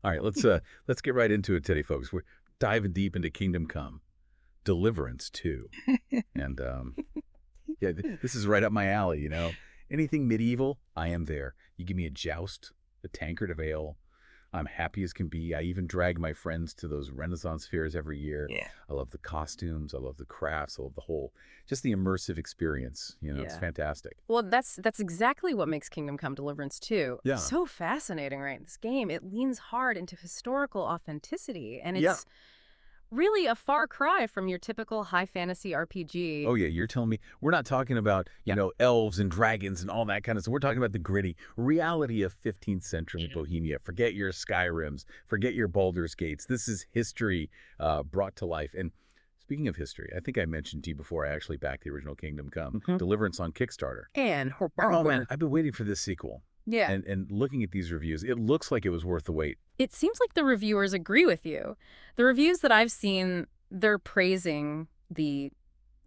All right, let's get right into it today, folks. We're diving deep into Kingdom Come, Deliverance II. And yeah, this is right up my alley, you know. Anything medieval, I am there. You give me a joust, a tankard of ale, I'm happy as can be. I even drag my friends to those Renaissance fairs every year. Yeah. I love the costumes, I love the crafts, I love the whole, just the immersive experience. You know, it's Yeah. fantastic. Well, that's exactly what makes Kingdom Come Deliverance 2 Yeah. so fascinating, right? This game, it leans hard into historical authenticity, and Yeah. it's really a far cry from your typical high fantasy RPG. Oh yeah, you're telling me we're not talking about, you Yeah. know, elves and dragons and all that kind of stuff. We're talking about the gritty reality of 15th century Mhm. Bohemia. Forget your Skyrims, forget your Baldur's Gates. This is history brought to life. And speaking of history, I think I mentioned to you before I actually backed the original Kingdom Come, Mhm. Deliverance on Kickstarter. And Oh man, I've been waiting for this sequel. yeah, And looking at these reviews, it looks like it was worth the wait. it seems like the reviewers agree with you. The reviews that I've seen, they're praising the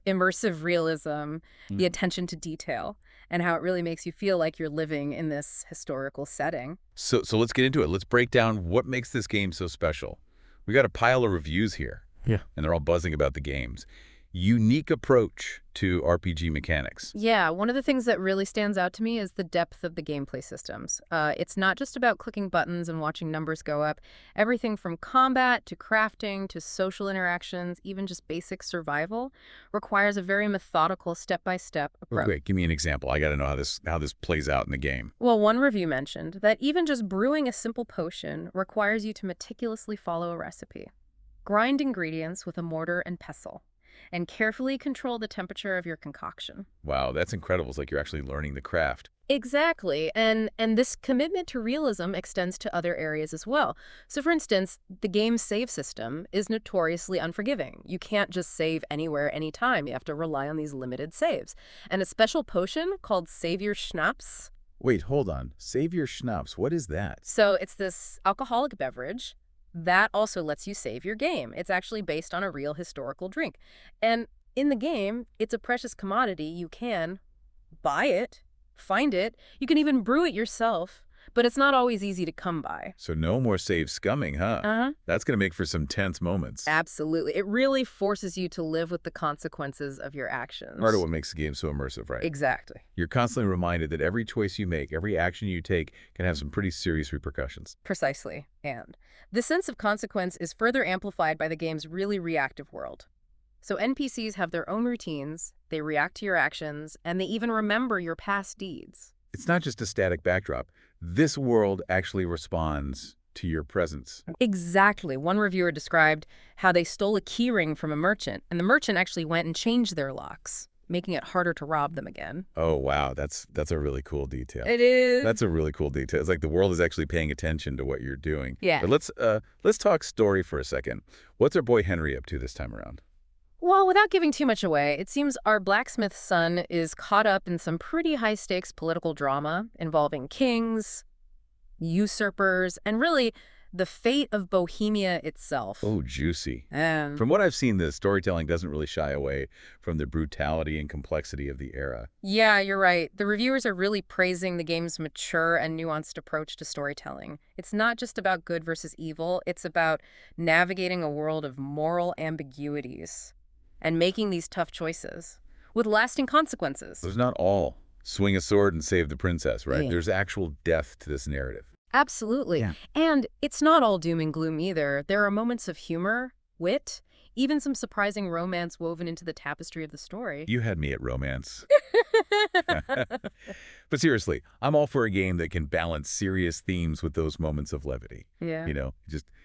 immersive realism, the Mhm. attention to detail, and how it really makes you feel like you're living in this historical setting. So let's get into it. Let's break down what makes this game so special. We got a pile of reviews here. Yeah. And they're all buzzing about the games. Unique approach to RPG mechanics. Yeah, one of the things that really stands out to me is the depth of the gameplay systems. It's not just about clicking buttons and watching numbers go up. Everything from combat to crafting to social interactions, even just basic survival, requires a very methodical step-by-step approach. Wait, give me an example. I got to know how this plays out in the game. Well, one review mentioned that even just brewing a simple potion requires you to meticulously follow a recipe. Grind ingredients with a mortar and pestle, and carefully control the temperature of your concoction. Wow, that's incredible. It's like you're actually learning the craft. Exactly. And this commitment to realism extends to other areas as well. So for instance, the game's save system is notoriously unforgiving. You can't just save anywhere, anytime. You have to rely on these limited saves. And a special potion called Save Your Schnapps. Wait, hold on. Save your schnapps. What is that? So it's this alcoholic beverage that also lets you save your game. It's actually based on a real historical drink. And in the game, it's a precious commodity. You can buy it, find it. You can even brew it yourself, but it's not always easy to come by. So no more save scumming, huh? Uh-huh. That's going to make for some tense moments. Absolutely. It really forces you to live with the consequences of your actions. Part of what makes the game so immersive, right? Exactly. You're constantly reminded that every choice you make, every action you take can have some pretty serious repercussions. Precisely. And the sense of consequence is further amplified by the game's really reactive world. So NPCs have their own routines, they react to your actions, and they even remember your past deeds. It's not just a static backdrop. This world actually responds to your presence. Exactly. One reviewer described how they stole a keyring from a merchant, and the merchant actually went and changed their locks, making it harder to rob them again. Oh, wow. That's a really cool detail. It is. That's a really cool detail. It's like the world is actually paying attention to what you're doing. Yeah. But let's talk story for a second. What's our boy Henry up to this time around? Well, without giving too much away, it seems our blacksmith's son is caught up in some pretty high-stakes political drama involving kings, usurpers, and really the fate of Bohemia itself. Oh, juicy. Um, From what I've seen, the storytelling doesn't really shy away from the brutality and complexity of the era. yeah, you're right. The reviewers are really praising the game's mature and nuanced approach to storytelling. It's not just about good versus evil, it's about navigating a world of moral ambiguities and making these tough choices with lasting consequences. There's not all swing a sword and save the princess, right? Yeah. There's actual depth to this narrative. Absolutely. Yeah. And it's not all doom and gloom either. There are moments of humor, wit, even some surprising romance woven into the tapestry of the story. You had me at romance. But seriously, I'm all for a game that can balance serious themes with those moments of levity. Yeah. You know,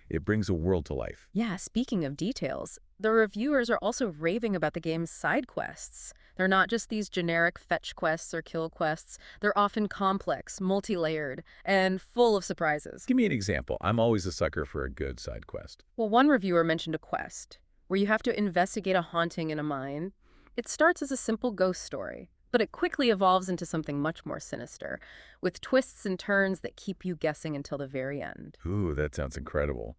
it brings a world to life. Yeah, speaking of details, the reviewers are also raving about the game's side quests. They're not just these generic fetch quests or kill quests. They're often complex, multi-layered, and full of surprises. Give me an example. I'm always a sucker for a good side quest. Well, one reviewer mentioned a quest where you have to investigate a haunting in a mine. It starts as a simple ghost story, but it quickly evolves into something much more sinister, with twists and turns that keep you guessing until the very end. Ooh, that sounds incredible.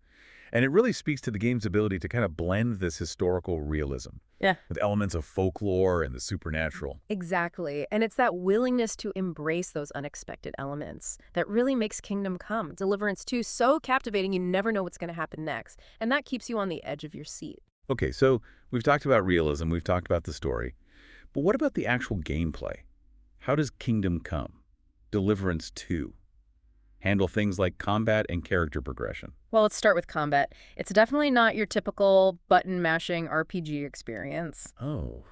And it really speaks to the game's ability to kind of blend this historical realism Yeah. with elements of folklore and the supernatural. Exactly. And it's that willingness to embrace those unexpected elements that really makes Kingdom Come, Deliverance II, so captivating you never know what's going to happen next. And that keeps you on the edge of your seat. Okay, so we've talked about realism, we've talked about the story, but what about the actual gameplay? How does Kingdom Come, Deliverance II, handle things like combat and character progression? Well, let's start with combat. It's definitely not your typical button-mashing RPG experience. Oh.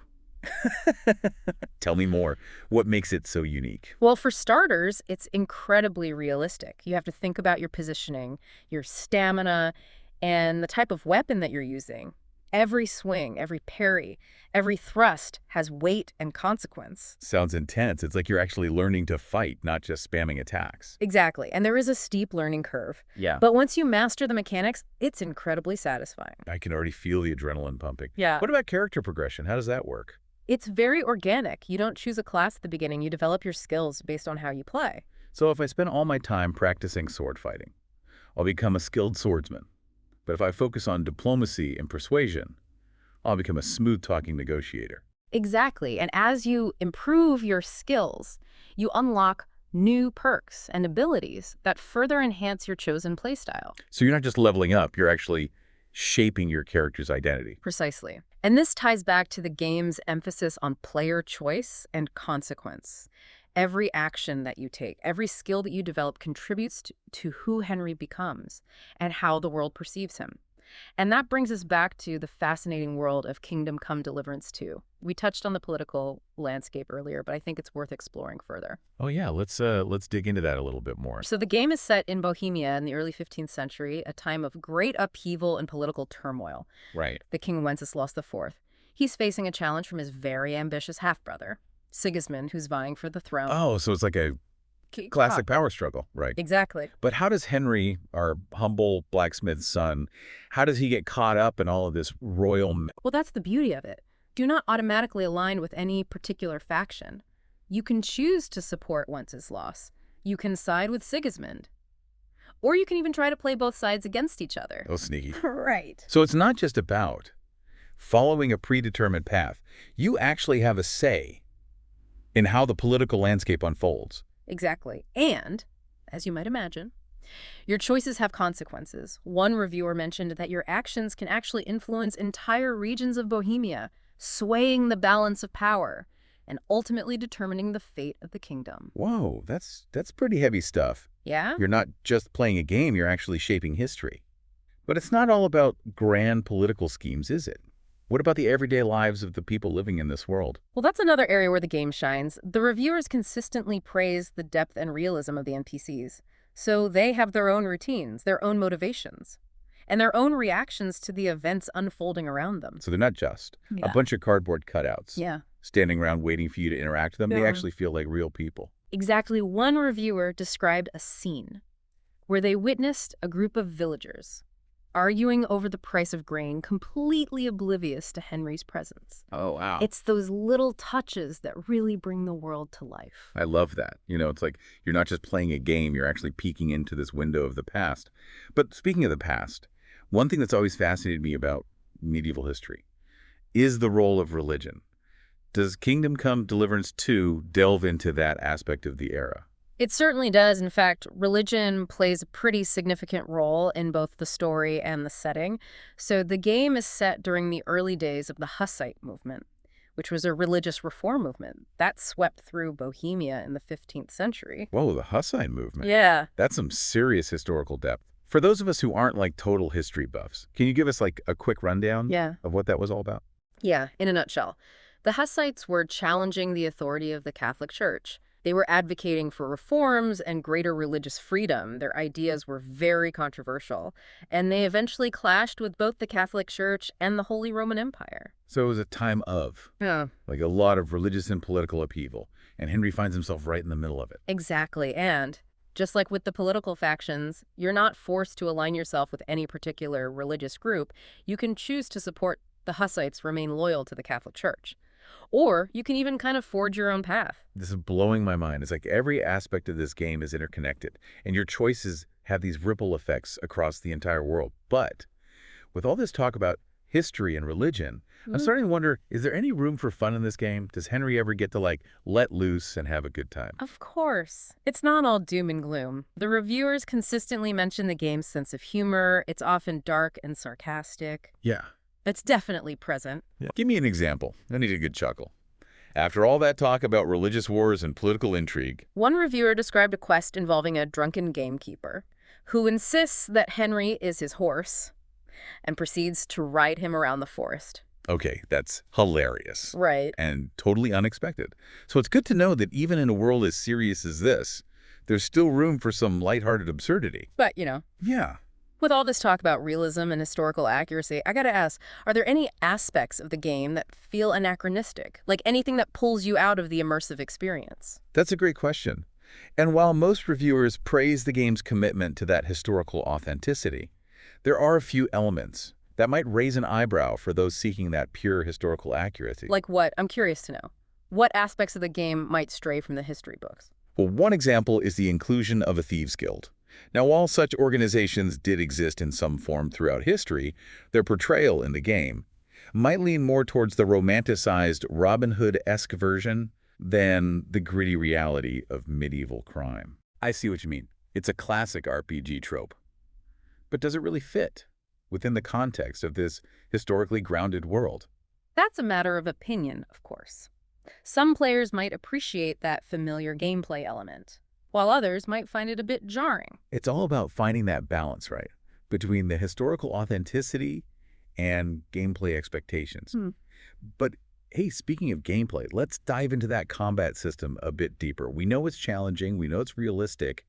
Tell me more. What makes it so unique? Well, for starters, it's incredibly realistic. You have to think about your positioning, your stamina, and the type of weapon that you're using. Every swing, every parry, every thrust has weight and consequence. Sounds intense. It's like you're actually learning to fight, not just spamming attacks. Exactly, and there is a steep learning curve. Yeah. But once you master the mechanics, it's incredibly satisfying. I can already feel the adrenaline pumping. Yeah. What about character progression? How does that work? It's very organic. You don't choose a class at the beginning. You develop your skills based on how you play. So if I spend all my time practicing sword fighting, I'll become a skilled swordsman. But if I focus on diplomacy and persuasion, I'll become a smooth-talking negotiator. Exactly, and as you improve your skills, you unlock new perks and abilities that further enhance your chosen playstyle. So you're not just leveling up, you're actually shaping your character's identity. Precisely. And this ties back to the game's emphasis on player choice and consequence. Every action that you take, every skill that you develop contributes to who Henry becomes and how the world perceives him. And that brings us back to the fascinating world of Kingdom Come Deliverance II. We touched on the political landscape earlier, but I think it's worth exploring further. Oh yeah, let's dig into that a little bit more. So the game is set in Bohemia in the early 15th century, a time of great upheaval and political turmoil. Right. The King Wenceslas IV. He's facing a challenge from his very ambitious half-brother, Sigismund, who's vying for the throne. Oh, so it's like a classic power struggle, right? Exactly. But how does Henry, our humble blacksmith's son, how does he get caught up in all of this royal... Well, that's the beauty of it. Do not automatically align with any particular faction. You can choose to support Wenceslas. You can side with Sigismund. Or you can even try to play both sides against each other. Oh, sneaky. Right. So it's not just about following a predetermined path. You actually have a say in how the political landscape unfolds. Exactly. And, as you might imagine, your choices have consequences. One reviewer mentioned that your actions can actually influence entire regions of Bohemia, swaying the balance of power and ultimately determining the fate of the kingdom. Whoa, that's pretty heavy stuff. Yeah? You're not just playing a game, you're actually shaping history. But it's not all about grand political schemes, is it? What about the everyday lives of the people living in this world? Well, that's another area where the game shines. The reviewers consistently praise the depth and realism of the NPCs. So they have their own routines, their own motivations, and their own reactions to the events unfolding around them. So they're not just a bunch of cardboard cutouts standing around waiting for you to interact with them. They actually feel like real people. Exactly. One reviewer described a scene where they witnessed a group of villagers arguing over the price of grain, completely oblivious to Henry's presence. Oh, wow. It's those little touches that really bring the world to life. I love that. You know, it's like you're not just playing a game, you're actually peeking into this window of the past. But speaking of the past, one thing that's always fascinated me about medieval history is the role of religion. Does Kingdom Come Deliverance II delve into that aspect of the era? It certainly does. In fact, religion plays a pretty significant role in both the story and the setting. So the game is set during the early days of the Hussite movement, which was a religious reform movement that swept through Bohemia in the 15th century. Whoa, the Hussite movement. Yeah. That's some serious historical depth. For those of us who aren't like total history buffs, can you give us like a quick rundown of what that was all about? Yeah, in a nutshell. The Hussites were challenging the authority of the Catholic Church. They were advocating for reforms and greater religious freedom. Their ideas were very controversial, and they eventually clashed with both the Catholic Church and the Holy Roman Empire. So it was a time of, like a lot of religious and political upheaval, and Henry finds himself right in the middle of it. Exactly, and just like with the political factions, you're not forced to align yourself with any particular religious group. You can choose to support the Hussites, remain loyal to the Catholic Church. Or you can even kind of forge your own path. This is blowing my mind. It's like every aspect of this game is interconnected, and your choices have these ripple effects across the entire world. But with all this talk about history and religion, I'm starting to wonder, is there any room for fun in this game? Does Henry ever get to, like, let loose and have a good time? Of course. It's not all doom and gloom. The reviewers consistently mention the game's sense of humor. It's often dark and sarcastic. Yeah. It's definitely present. Give me an example. I need a good chuckle. After all that talk about religious wars and political intrigue. One reviewer described a quest involving a drunken gamekeeper who insists that Henry is his horse and proceeds to ride him around the forest. Okay, that's hilarious. Right. And totally unexpected. So it's good to know that even in a world as serious as this, there's still room for some lighthearted absurdity. But, Yeah. with all this talk about realism and historical accuracy, I gotta ask, are there any aspects of the game that feel anachronistic? Like anything that pulls you out of the immersive experience? That's a great question. And while most reviewers praise the game's commitment to that historical authenticity, there are a few elements that might raise an eyebrow for those seeking that pure historical accuracy. Like what? I'm curious to know. What aspects of the game might stray from the history books? Well, one example is the inclusion of a thieves' guild. Now, while such organizations did exist in some form throughout history, their portrayal in the game might lean more towards the romanticized Robin Hood-esque version than the gritty reality of medieval crime. I see what you mean. It's a classic RPG trope. But does it really fit within the context of this historically grounded world? That's a matter of opinion, of course. Some players might appreciate that familiar gameplay element, while others might find it a bit jarring. It's all about finding that balance, right, between the historical authenticity and gameplay expectations. But hey, speaking of gameplay, let's dive into that combat system a bit deeper. We know it's challenging, we know it's realistic,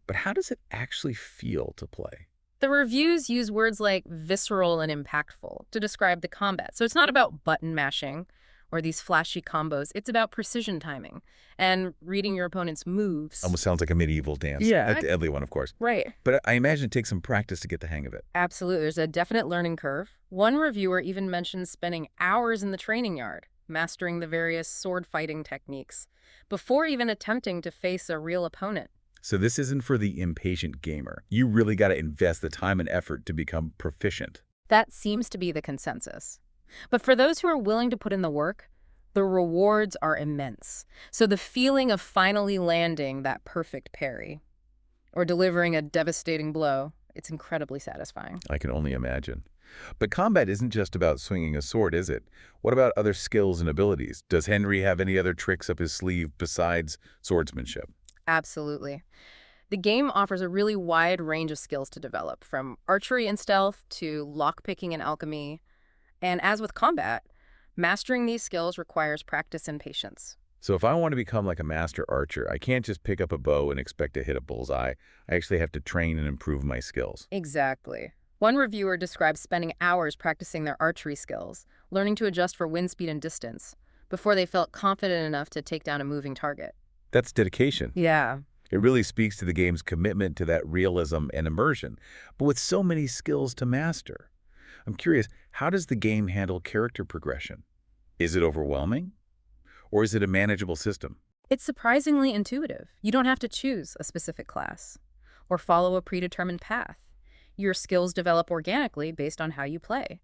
but how does it actually feel to play? The reviews use words like visceral and impactful to describe the combat. So it's not about button mashing or these flashy combos. It's about precision timing and reading your opponent's moves. Almost sounds like a medieval dance. Yeah. A deadly one, of course. Right. But I imagine it takes some practice to get the hang of it. Absolutely. There's a definite learning curve. One reviewer even mentions spending hours in the training yard, mastering the various sword fighting techniques, before even attempting to face a real opponent. So this isn't for the impatient gamer. You really got to invest the time and effort to become proficient. That seems to be the consensus. But for those who are willing to put in the work, the rewards are immense. So the feeling of finally landing that perfect parry or delivering a devastating blow, it's incredibly satisfying. I can only imagine. But combat isn't just about swinging a sword, is it? What about other skills and abilities? Does Henry have any other tricks up his sleeve besides swordsmanship? Absolutely. The game offers a really wide range of skills to develop, from archery and stealth to lockpicking and alchemy. And as with combat, mastering these skills requires practice and patience. So if I want to become like a master archer, I can't just pick up a bow and expect to hit a bullseye. I actually have to train and improve my skills. Exactly. One reviewer describes spending hours practicing their archery skills, learning to adjust for wind speed and distance, before they felt confident enough to take down a moving target. That's dedication. Yeah. It really speaks to the game's commitment to that realism and immersion. But with so many skills to master, I'm curious, how does the game handle character progression? Is it overwhelming? Or is it a manageable system? It's surprisingly intuitive. You don't have to choose a specific class or follow a predetermined path. Your skills develop organically based on how you play.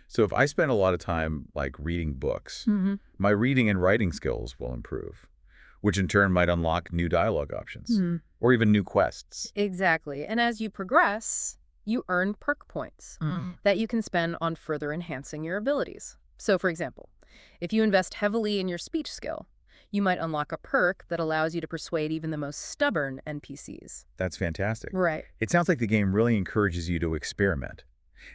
So if I spend a lot of time like reading books, my reading and writing skills will improve, which in turn might unlock new dialogue options or even new quests. Exactly. And as you progress, you earn perk points that you can spend on further enhancing your abilities. So for example, if you invest heavily in your speech skill, you might unlock a perk that allows you to persuade even the most stubborn NPCs. That's fantastic. Right. It sounds like the game really encourages you to experiment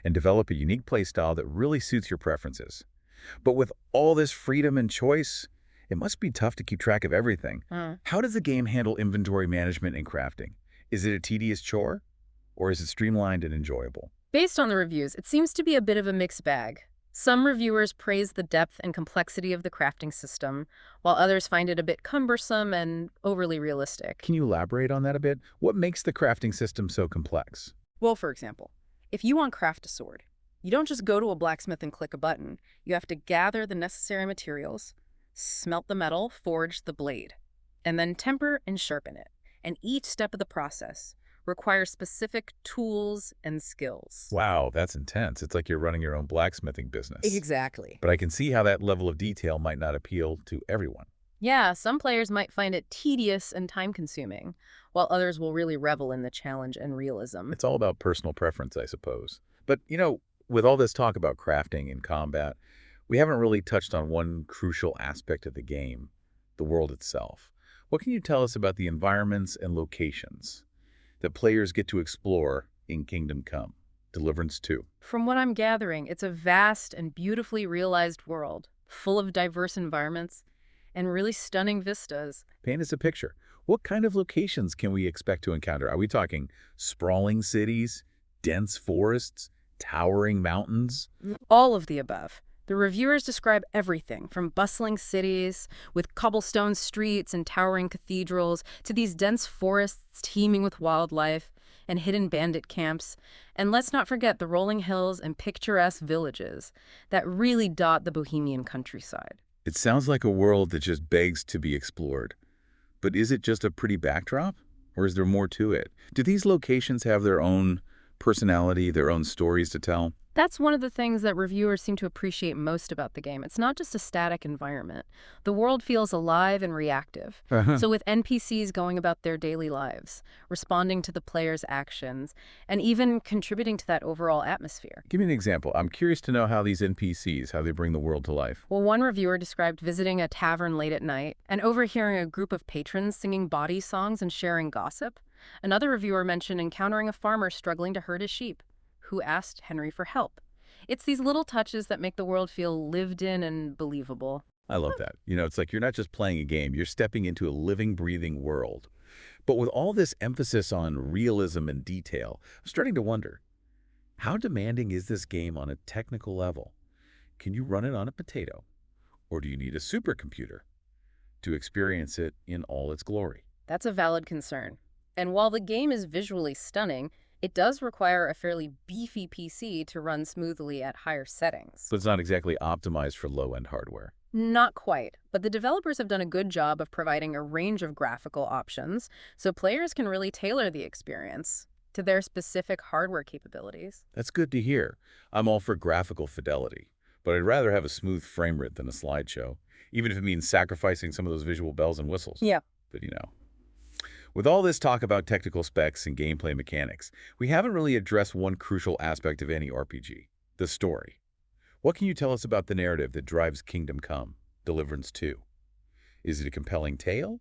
and develop a unique playstyle that really suits your preferences. But with all this freedom and choice, it must be tough to keep track of everything. How does the game handle inventory management and crafting? Is it a tedious chore, or is it streamlined and enjoyable? Based on the reviews, it seems to be a bit of a mixed bag. Some reviewers praise the depth and complexity of the crafting system, while others find it a bit cumbersome and overly realistic. Can you elaborate on that a bit? What makes the crafting system so complex? Well, for example, if you want to craft a sword, you don't just go to a blacksmith and click a button. You have to gather the necessary materials, smelt the metal, forge the blade, and then temper and sharpen it. And each step of the process require specific tools and skills. Wow, that's intense. It's like you're running your own blacksmithing business. Exactly. But I can see how that level of detail might not appeal to everyone. Yeah, some players might find it tedious and time-consuming, while others will really revel in the challenge and realism. It's all about personal preference, I suppose. But, with all this talk about crafting and combat, we haven't really touched on one crucial aspect of the game, the world itself. What can you tell us about the environments and locations that players get to explore in Kingdom Come, Deliverance II? From what I'm gathering, it's a vast and beautifully realized world, full of diverse environments and really stunning vistas. Paint us a picture. What kind of locations can we expect to encounter? Are we talking sprawling cities, dense forests, towering mountains? All of the above. The reviewers describe everything from bustling cities with cobblestone streets and towering cathedrals to these dense forests teeming with wildlife and hidden bandit camps. And let's not forget the rolling hills and picturesque villages that really dot the Bohemian countryside. It sounds like a world that just begs to be explored. But is it just a pretty backdrop? Or is there more to it? Do these locations have their own personality, their own stories to tell? That's one of the things that reviewers seem to appreciate most about the game. It's not just a static environment. The world feels alive and reactive. So with NPCs going about their daily lives, responding to the player's actions, and even contributing to that overall atmosphere. Give me an example. I'm curious to know how these NPCs, how they bring the world to life. Well, one reviewer described visiting a tavern late at night and overhearing a group of patrons singing bawdy songs and sharing gossip. Another reviewer mentioned encountering a farmer struggling to herd his sheep, who asked Henry for help. It's these little touches that make the world feel lived in and believable. I love that. It's like you're not just playing a game, you're stepping into a living, breathing world. But with all this emphasis on realism and detail, I'm starting to wonder, how demanding is this game on a technical level? Can you run it on a potato? Or do you need a supercomputer to experience it in all its glory? That's a valid concern. And while the game is visually stunning, it does require a fairly beefy PC to run smoothly at higher settings. So it's not exactly optimized for low-end hardware. Not quite, but the developers have done a good job of providing a range of graphical options, so players can really tailor the experience to their specific hardware capabilities. That's good to hear. I'm all for graphical fidelity, but I'd rather have a smooth frame rate than a slideshow, even if it means sacrificing some of those visual bells and whistles. Yeah. But with all this talk about technical specs and gameplay mechanics, we haven't really addressed one crucial aspect of any RPG, the story. What can you tell us about the narrative that drives Kingdom Come, Deliverance II? Is it a compelling tale?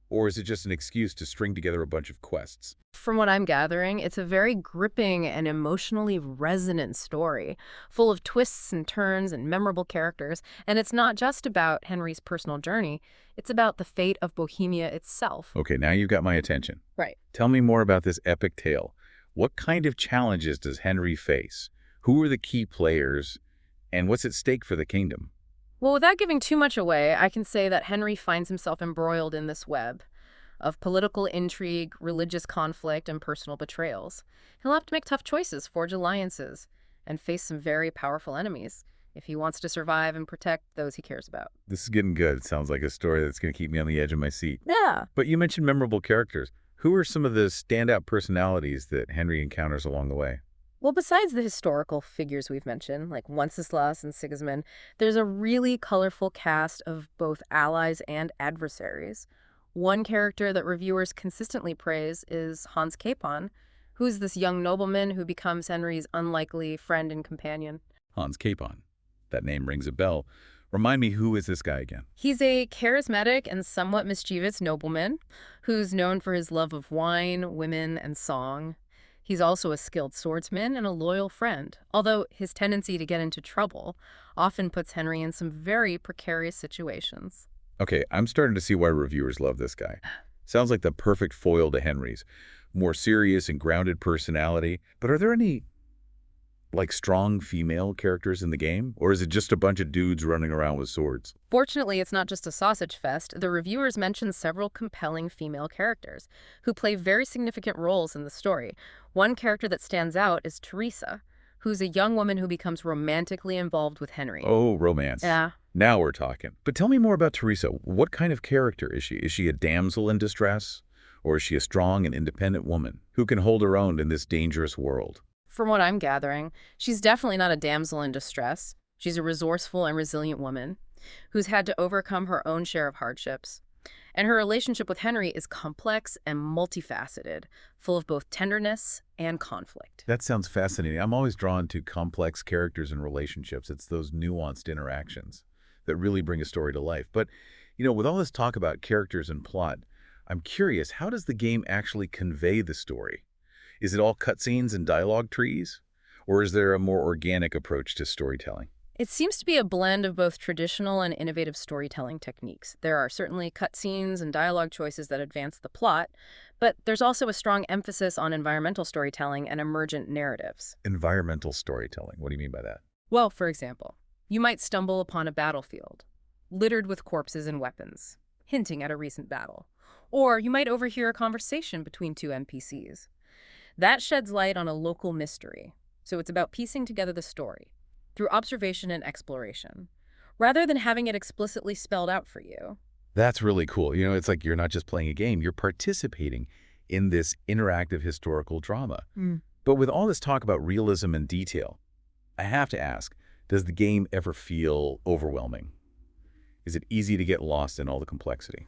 Or is it just an excuse to string together a bunch of quests? From what I'm gathering, it's a very gripping and emotionally resonant story, full of twists and turns and memorable characters. And it's not just about Henry's personal journey, it's about the fate of Bohemia itself. Okay, now you've got my attention. Right. Tell me more about this epic tale. What kind of challenges does Henry face? Who are the key players? And what's at stake for the kingdom? Well, without giving too much away, I can say that Henry finds himself embroiled in this web of political intrigue, religious conflict, and personal betrayals. He'll have to make tough choices, forge alliances, and face some very powerful enemies if he wants to survive and protect those he cares about. This is getting good. It sounds like a story that's going to keep me on the edge of my seat. Yeah. But you mentioned memorable characters. Who are some of the standout personalities that Henry encounters along the way? Well, besides the historical figures we've mentioned, like Wenceslas and Sigismund, there's a really colorful cast of both allies and adversaries. One character that reviewers consistently praise is Hans Capon, who's this young nobleman who becomes Henry's unlikely friend and companion. Hans Capon. That name rings a bell. Remind me, who is this guy again? He's a charismatic and somewhat mischievous nobleman who's known for his love of wine, women, and song. He's also a skilled swordsman and a loyal friend, although his tendency to get into trouble often puts Henry in some very precarious situations. Okay, I'm starting to see why reviewers love this guy. Sounds like the perfect foil to Henry's. More serious and grounded personality. But are there any, strong female characters in the game? Or is it just a bunch of dudes running around with swords? Fortunately, it's not just a sausage fest. The reviewers mention several compelling female characters who play very significant roles in the story. One character that stands out is Teresa, who's a young woman who becomes romantically involved with Henry. Oh, romance. Yeah. Now we're talking. But tell me more about Teresa. What kind of character is she? Is she a damsel in distress? Or is she a strong and independent woman who can hold her own in this dangerous world? From what I'm gathering, she's definitely not a damsel in distress. She's a resourceful and resilient woman who's had to overcome her own share of hardships. And her relationship with Henry is complex and multifaceted, full of both tenderness and conflict. That sounds fascinating. I'm always drawn to complex characters and relationships. It's those nuanced interactions that really bring a story to life. But, with all this talk about characters and plot, I'm curious, how does the game actually convey the story? Is it all cutscenes and dialogue trees? Or is there a more organic approach to storytelling? It seems to be a blend of both traditional and innovative storytelling techniques. There are certainly cutscenes and dialogue choices that advance the plot, but there's also a strong emphasis on environmental storytelling and emergent narratives. Environmental storytelling. What do you mean by that? Well, for example, you might stumble upon a battlefield littered with corpses and weapons, hinting at a recent battle. Or you might overhear a conversation between two NPCs. That sheds light on a local mystery, so it's about piecing together the story through observation and exploration, rather than having it explicitly spelled out for you. That's really cool. It's like you're not just playing a game, you're participating in this interactive historical drama. But with all this talk about realism and detail, I have to ask, does the game ever feel overwhelming? Is it easy to get lost in all the complexity?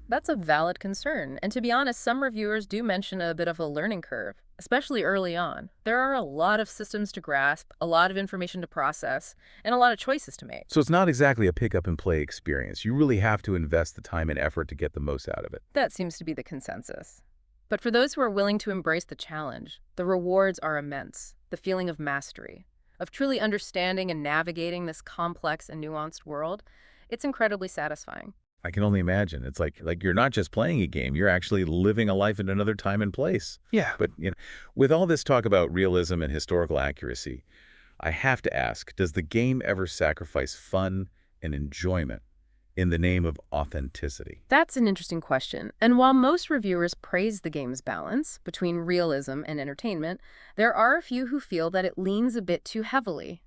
That's a valid concern, and to be honest, some reviewers do mention a bit of a learning curve, especially early on. There are a lot of systems to grasp, a lot of information to process, and a lot of choices to make. So it's not exactly a pick-up-and-play experience. You really have to invest the time and effort to get the most out of it. That seems to be the consensus. But for those who are willing to embrace the challenge, the rewards are immense. The feeling of mastery, of truly understanding and navigating this complex and nuanced world, it's incredibly satisfying. I can only imagine. It's like you're not just playing a game, you're actually living a life in another time and place. Yeah. But, with all this talk about realism and historical accuracy, I have to ask, does the game ever sacrifice fun and enjoyment in the name of authenticity? That's an interesting question. And while most reviewers praise the game's balance between realism and entertainment, there are a few who feel that it leans a bit too heavily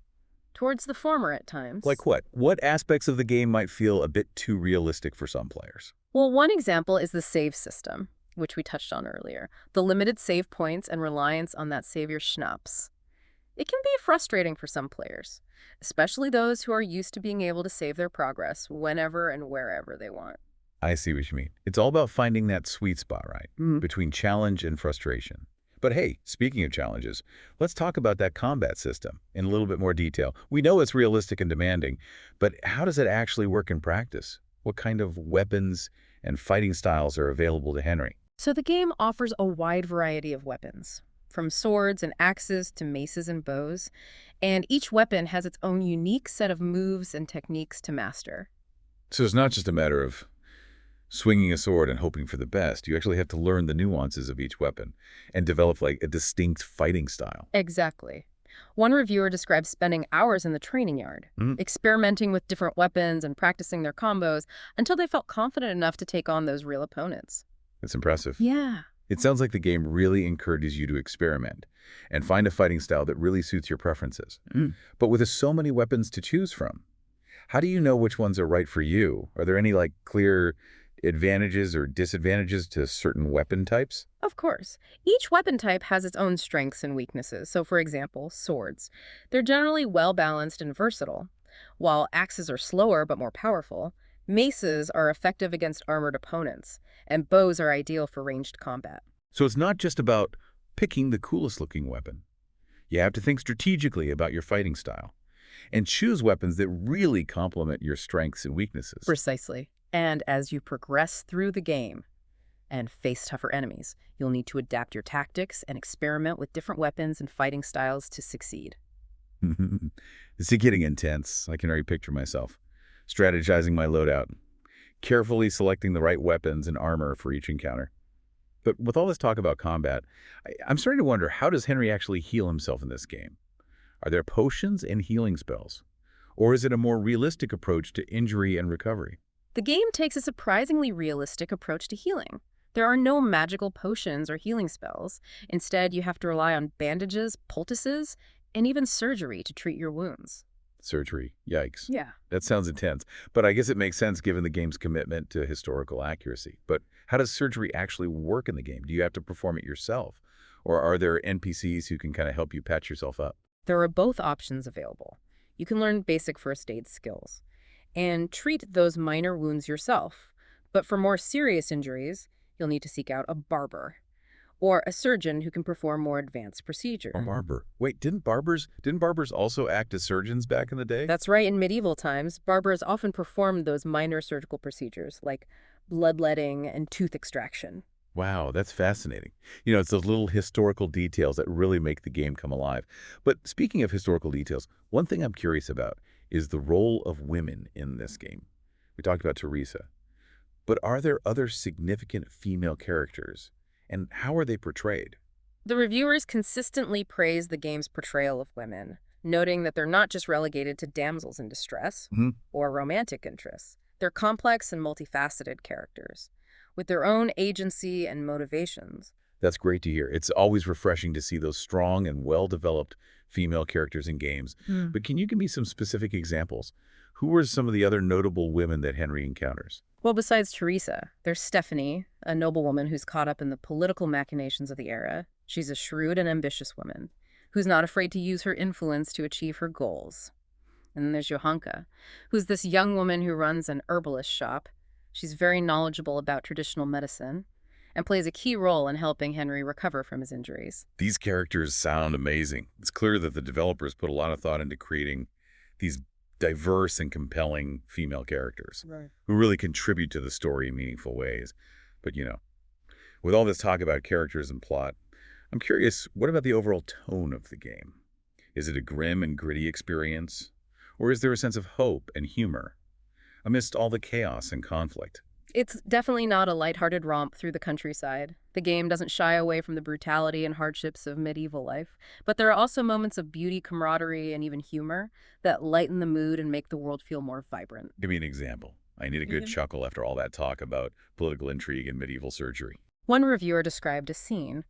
towards the former at times. Like what? What aspects of the game might feel a bit too realistic for some players? Well, one example is the save system, which we touched on earlier. The limited save points and reliance on that savior schnapps. It can be frustrating for some players, especially those who are used to being able to save their progress whenever and wherever they want. I see what you mean. It's all about finding that sweet spot, right? Between challenge and frustration. But hey, speaking of challenges, let's talk about that combat system in a little bit more detail. We know it's realistic and demanding, but how does it actually work in practice? What kind of weapons and fighting styles are available to Henry? So the game offers a wide variety of weapons, from swords and axes to maces and bows, and each weapon has its own unique set of moves and techniques to master. So it's not just a matter of swinging a sword and hoping for the best. You actually have to learn the nuances of each weapon and develop like a distinct fighting style. Exactly. One reviewer describes spending hours in the training yard, experimenting with different weapons and practicing their combos until they felt confident enough to take on those real opponents. It's impressive. Yeah. It sounds like the game really encourages you to experiment and find a fighting style that really suits your preferences. But with so many weapons to choose from, how do you know which ones are right for you? Are there any clear advantages or disadvantages to certain weapon types? Of course. Each weapon type has its own strengths and weaknesses. So, for example, swords. They're generally well-balanced and versatile. While axes are slower but more powerful, maces are effective against armored opponents, and bows are ideal for ranged combat. So it's not just about picking the coolest looking weapon. You have to think strategically about your fighting style and choose weapons that really complement your strengths and weaknesses. Precisely. And as you progress through the game and face tougher enemies, you'll need to adapt your tactics and experiment with different weapons and fighting styles to succeed. This is getting intense. I can already picture myself strategizing my loadout, carefully selecting the right weapons and armor for each encounter. But with all this talk about combat, I'm starting to wonder, how does Henry actually heal himself in this game? Are there potions and healing spells? Or is it a more realistic approach to injury and recovery? The game takes a surprisingly realistic approach to healing. There are no magical potions or healing spells. Instead, you have to rely on bandages, poultices, and even surgery to treat your wounds. Surgery. Yikes. Yeah. That sounds intense. But I guess it makes sense given the game's commitment to historical accuracy. But how does surgery actually work in the game? Do you have to perform it yourself? Or are there NPCs who can kind of help you patch yourself up? There are both options available. You can learn basic first aid skills and treat those minor wounds yourself. But for more serious injuries, you'll need to seek out a barber or a surgeon who can perform more advanced A procedures. barber. Wait, didn't barbers also act as surgeons back in the day? That's right, in medieval times, barbers often performed those minor surgical procedures like bloodletting and tooth extraction. Wow, that's fascinating. It's those little historical details that really make the game come alive. But speaking of historical details, one thing I'm curious about is the role of women in this game. We talked about Teresa, but are there other significant female characters, and how are they portrayed? The reviewers consistently praise the game's portrayal of women, noting that they're not just relegated to damsels in distress Hmm. or romantic interests. They're complex and multifaceted characters, with their own agency and motivations. That's great to hear. It's always refreshing to see those strong and well-developed female characters in games. Hmm. But can you give me some specific examples? Who were some of the other notable women that Henry encounters? Well, besides Teresa, there's Stephanie, a noblewoman who's caught up in the political machinations of the era. She's a shrewd and ambitious woman who's not afraid to use her influence to achieve her goals. And then there's Johanka, who's this young woman who runs an herbalist shop. She's very knowledgeable about traditional medicine and plays a key role in helping Henry recover from his injuries. These characters sound amazing. It's clear that the developers put a lot of thought into creating these diverse and compelling female characters Right. who really contribute to the story in meaningful ways. But, with all this talk about characters and plot, I'm curious, what about the overall tone of the game? Is it a grim and gritty experience? Or is there a sense of hope and humor amidst all the chaos and conflict? It's definitely not a lighthearted romp through the countryside. The game doesn't shy away from the brutality and hardships of medieval life, but there are also moments of beauty, camaraderie, and even humor that lighten the mood and make the world feel more vibrant. Give me an example. I need a good chuckle after all that talk about political intrigue and medieval surgery. One reviewer described a scene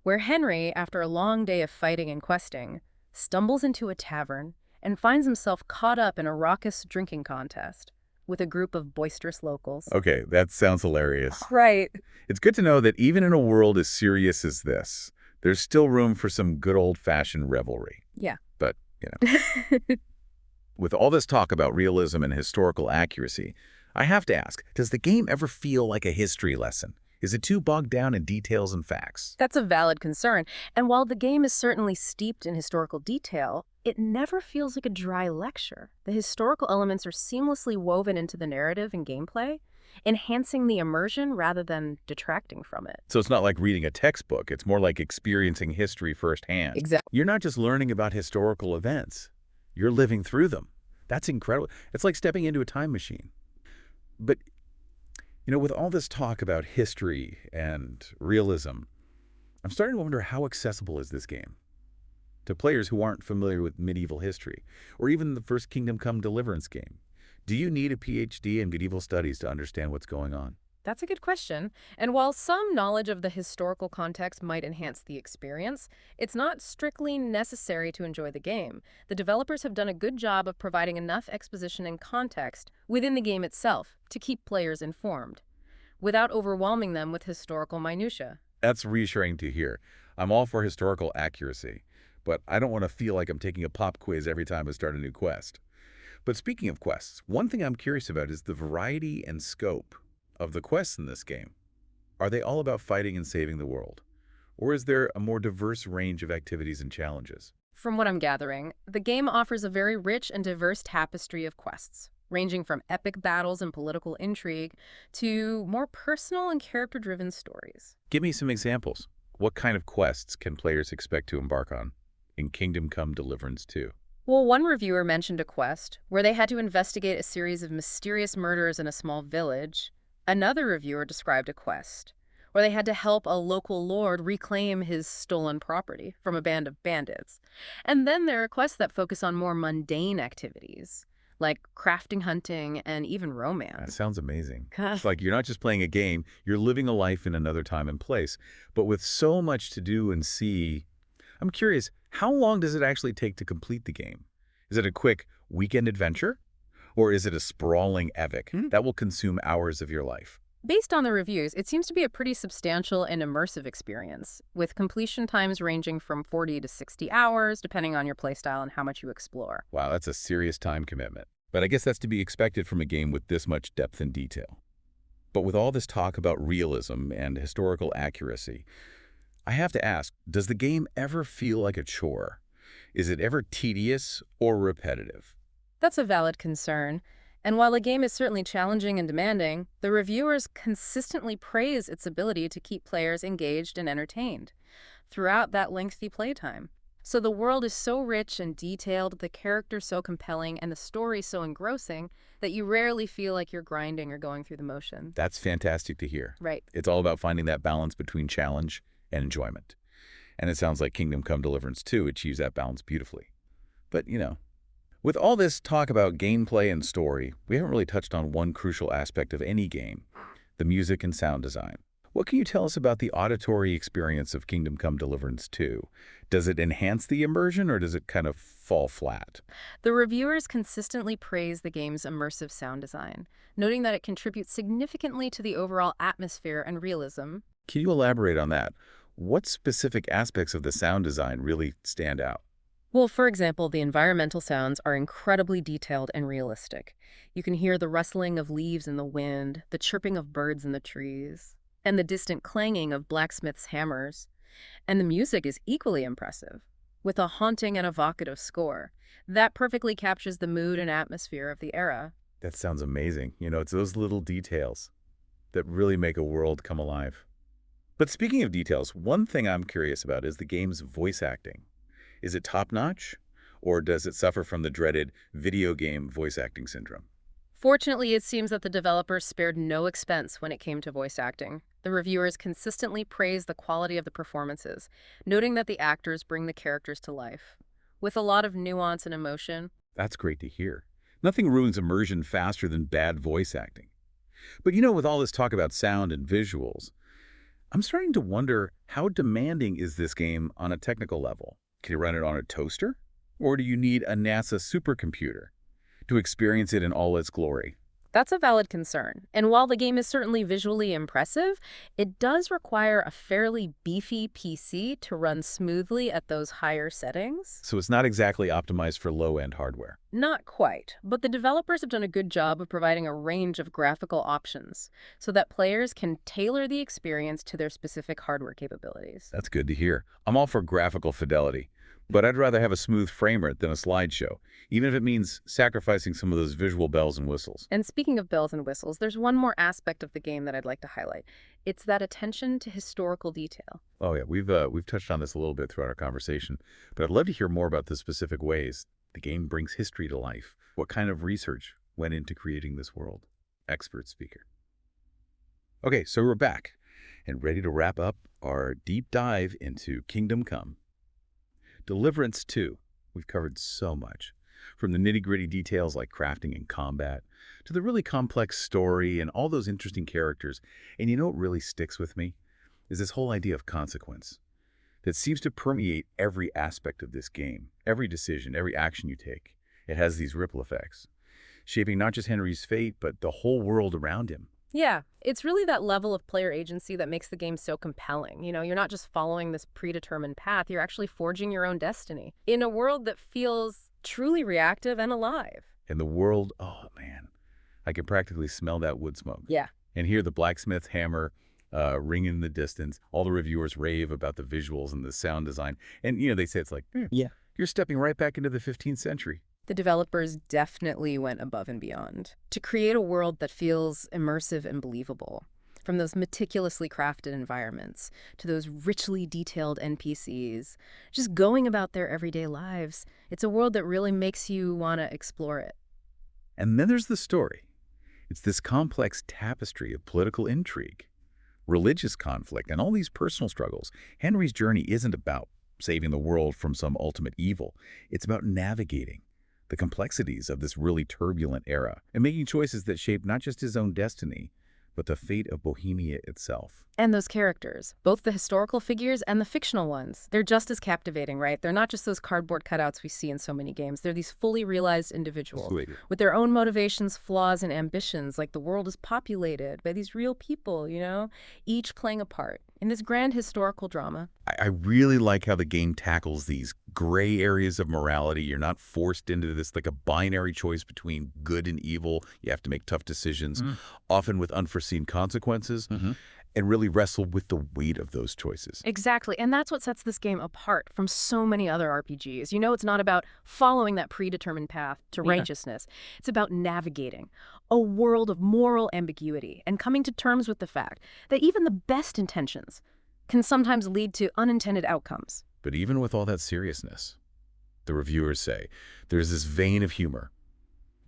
where Henry, after a long day of fighting and questing, stumbles into a tavern and finds himself caught up in a raucous drinking contest with a group of boisterous locals. Okay, that sounds hilarious. Right. It's good to know that even in a world as serious as this, there's still room for some good old-fashioned revelry. Yeah. But, with all this talk about realism and historical accuracy, I have to ask, does the game ever feel like a history lesson? Is it too bogged down in details and facts? That's a valid concern. And while the game is certainly steeped in historical detail, it never feels like a dry lecture. The historical elements are seamlessly woven into the narrative and gameplay, enhancing the immersion rather than detracting from it. So it's not like reading a textbook. It's more like experiencing history firsthand. Exactly. You're not just learning about historical events. You're living through them. That's incredible. It's like stepping into a time machine. But, with all this talk about history and realism, I'm starting to wonder how accessible is this game to players who aren't familiar with medieval history, or even the first Kingdom Come Deliverance game. Do you need a PhD in medieval studies to understand what's going on? That's a good question. And while some knowledge of the historical context might enhance the experience, it's not strictly necessary to enjoy the game. The developers have done a good job of providing enough exposition and context within the game itself to keep players informed, without overwhelming them with historical minutiae. That's reassuring to hear. I'm all for historical accuracy, but I don't want to feel like I'm taking a pop quiz every time I start a new quest. But speaking of quests, one thing I'm curious about is the variety and scope of the quests in this game. Are they all about fighting and saving the world? Or is there a more diverse range of activities and challenges? From what I'm gathering, the game offers a very rich and diverse tapestry of quests, ranging from epic battles and political intrigue to more personal and character-driven stories. Give me some examples. What kind of quests can players expect to embark on in Kingdom Come Deliverance II? Well, one reviewer mentioned a quest where they had to investigate a series of mysterious murders in a small village. Another reviewer described a quest where they had to help a local lord reclaim his stolen property from a band of bandits. And then there are quests that focus on more mundane activities, like crafting, hunting, and even That romance. sounds amazing. It's like you're not just playing a game, you're living a life in another time and place. But with so much to do and see, I'm curious, how long does it actually take to complete the game? Is it a quick weekend adventure? Or is it a sprawling epic that will consume hours of your life? Based on the reviews, it seems to be a pretty substantial and immersive experience, with completion times ranging from 40 to 60 hours, depending on your playstyle and how much you explore. Wow, that's a serious time commitment. But I guess that's to be expected from a game with this much depth and detail. But with all this talk about realism and historical accuracy, I have to ask, does the game ever feel like a chore? Is it ever tedious or repetitive? That's a valid concern. And while the game is certainly challenging and demanding, the reviewers consistently praise its ability to keep players engaged and entertained throughout that lengthy playtime. So the world is so rich and detailed, the characters so compelling, and the story so engrossing that you rarely feel like you're grinding or going through the motions. That's fantastic to hear. Right. It's all about finding that balance between challenge and enjoyment. And it sounds like Kingdom Come Deliverance II achieves that balance beautifully. But, with all this talk about gameplay and story, we haven't really touched on one crucial aspect of any game, the music and sound design. What can you tell us about the auditory experience of Kingdom Come Deliverance II? Does it enhance the immersion or does it kind of fall flat? The reviewers consistently praise the game's immersive sound design, noting that it contributes significantly to the overall atmosphere and realism. Can you elaborate on that? What specific aspects of the sound design really stand out? Well, for example, the environmental sounds are incredibly detailed and realistic. You can hear the rustling of leaves in the wind, the chirping of birds in the trees, and the distant clanging of blacksmiths' hammers. And the music is equally impressive, with a haunting and evocative score that perfectly captures the mood and atmosphere of the era. That sounds amazing. It's those little details that really make a world come alive. But speaking of details, one thing I'm curious about is the game's voice acting. Is it top-notch, or does it suffer from the dreaded video game voice acting syndrome? Fortunately, it seems that the developers spared no expense when it came to voice acting. The reviewers consistently praise the quality of the performances, noting that the actors bring the characters to life, with a lot of nuance and emotion. That's great to hear. Nothing ruins immersion faster than bad voice acting. But with all this talk about sound and visuals, I'm starting to wonder, how demanding is this game on a technical level? Can you run it on a toaster? Or do you need a NASA supercomputer to experience it in all its glory? That's a valid concern. And while the game is certainly visually impressive, it does require a fairly beefy PC to run smoothly at those higher settings. So it's not exactly optimized for low-end hardware. Not quite, but the developers have done a good job of providing a range of graphical options so that players can tailor the experience to their specific hardware capabilities. That's good to hear. I'm all for graphical fidelity, but I'd rather have a smooth frame rate than a slideshow, even if it means sacrificing some of those visual bells and whistles. And speaking of bells and whistles, there's one more aspect of the game that I'd like to highlight. It's that attention to historical detail. Oh yeah, we've touched on this a little bit throughout our conversation, but I'd love to hear more about the specific ways the game brings history to life. What kind of research went into creating this world? Expert speaker. Okay, so we're back and ready to wrap up our deep dive into Kingdom Come. Deliverance II. We've covered so much, from the nitty-gritty details like crafting and combat, to the really complex story and all those interesting characters. And what really sticks with me is this whole idea of consequence that seems to permeate every aspect of this game. Every decision, every action you take, it has these ripple effects, shaping not just Henry's fate, but the whole world around him. Yeah, it's really that level of player agency that makes the game so compelling. You're not just following this predetermined path, you're actually forging your own destiny in a world that feels truly reactive and alive. And the world, oh man, I can practically smell that wood smoke. Yeah. And hear the blacksmith's hammer ring in the distance. All the reviewers rave about the visuals and the sound design. And, they say it's like, Yeah. You're stepping right back into the 15th century. The developers definitely went above and beyond to create a world that feels immersive and believable. From those meticulously crafted environments to those richly detailed NPCs, just going about their everyday lives, it's a world that really makes you want to explore it. And then there's the story. It's this complex tapestry of political intrigue, religious conflict, and all these personal struggles. Henry's journey isn't about saving the world from some ultimate evil. It's about navigating the complexities of this really turbulent era and making choices that shape not just his own destiny, but the fate of Bohemia itself. And those characters, both the historical figures and the fictional ones, they're just as captivating, right? They're not just those cardboard cutouts we see in so many games. They're these fully realized individuals with their own motivations, flaws, and ambitions. Like the world is populated by these real people, each playing a part in this grand historical drama. I really like how the game tackles these gray areas of morality. You're not forced into this like a binary choice between good and evil. You have to make tough decisions, often with unforeseen consequences, and really wrestle with the weight of those choices. Exactly, and that's what sets this game apart from so many other RPGs. It's not about following that predetermined path to righteousness. It's about navigating a world of moral ambiguity and coming to terms with the fact that even the best intentions can sometimes lead to unintended outcomes. But even with all that seriousness, the reviewers say, there's this vein of humor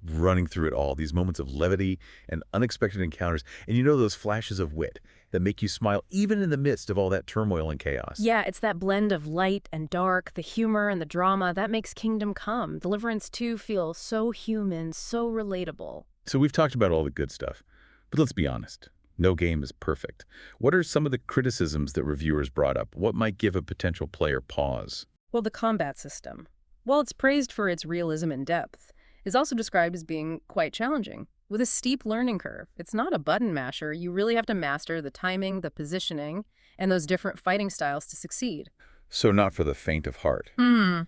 running through it all, these moments of levity and unexpected encounters, and those flashes of wit that make you smile even in the midst of all that turmoil and chaos. Yeah, it's that blend of light and dark, the humor and the drama, that makes Kingdom Come, Deliverance II, feel so human, so relatable. So we've talked about all the good stuff, but let's be honest. No game is perfect. What are some of the criticisms that reviewers brought up? What might give a potential player pause? Well, the combat system, while it's praised for its realism and depth, is also described as being quite challenging, with a steep learning curve. It's not a button masher. You really have to master the timing, the positioning, and those different fighting styles to succeed. So not for the faint of heart,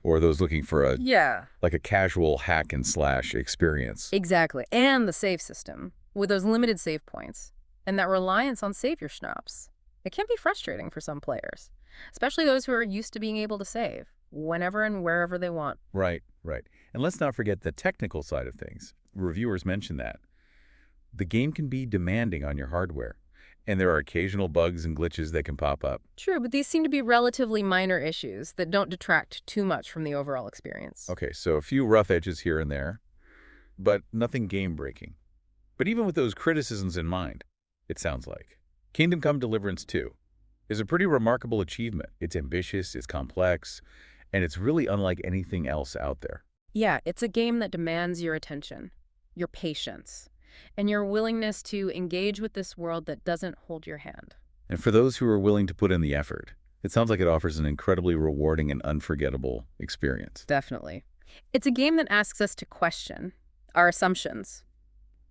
or those looking for a casual hack and slash experience. Exactly, and the save system, with those limited save points, and that reliance on savior schnapps. It can be frustrating for some players, especially those who are used to being able to save whenever and wherever they want. Right. And let's not forget the technical side of things. Reviewers mention that. The game can be demanding on your hardware, and there are occasional bugs and glitches that can pop up. True, but these seem to be relatively minor issues that don't detract too much from the overall experience. Okay, so a few rough edges here and there, but nothing game-breaking. But even with those criticisms in mind, it sounds like Kingdom Come Deliverance II is a pretty remarkable achievement. It's ambitious, it's complex, and it's really unlike anything else out there. Yeah, it's a game that demands your attention, your patience, and your willingness to engage with this world that doesn't hold your hand. And for those who are willing to put in the effort, it sounds like it offers an incredibly rewarding and unforgettable experience. Definitely. It's a game that asks us to question our assumptions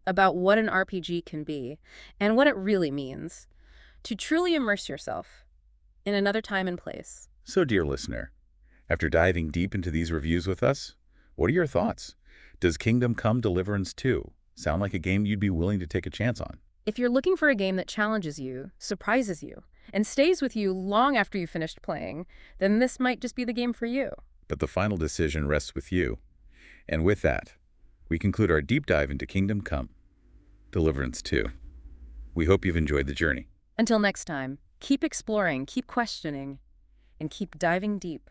about what an RPG can be and what it really means to truly immerse yourself in another time and place. So, dear listener, after diving deep into these reviews with us, what are your thoughts? Does Kingdom Come Deliverance II sound like a game you'd be willing to take a chance on? If you're looking for a game that challenges you, surprises you, and stays with you long after you finished playing, then this might just be the game for you. But the final decision rests with you. And with that, we conclude our deep dive into Kingdom Come Deliverance II. We hope you've enjoyed the journey. Until next time, keep exploring, keep questioning, and keep diving deep.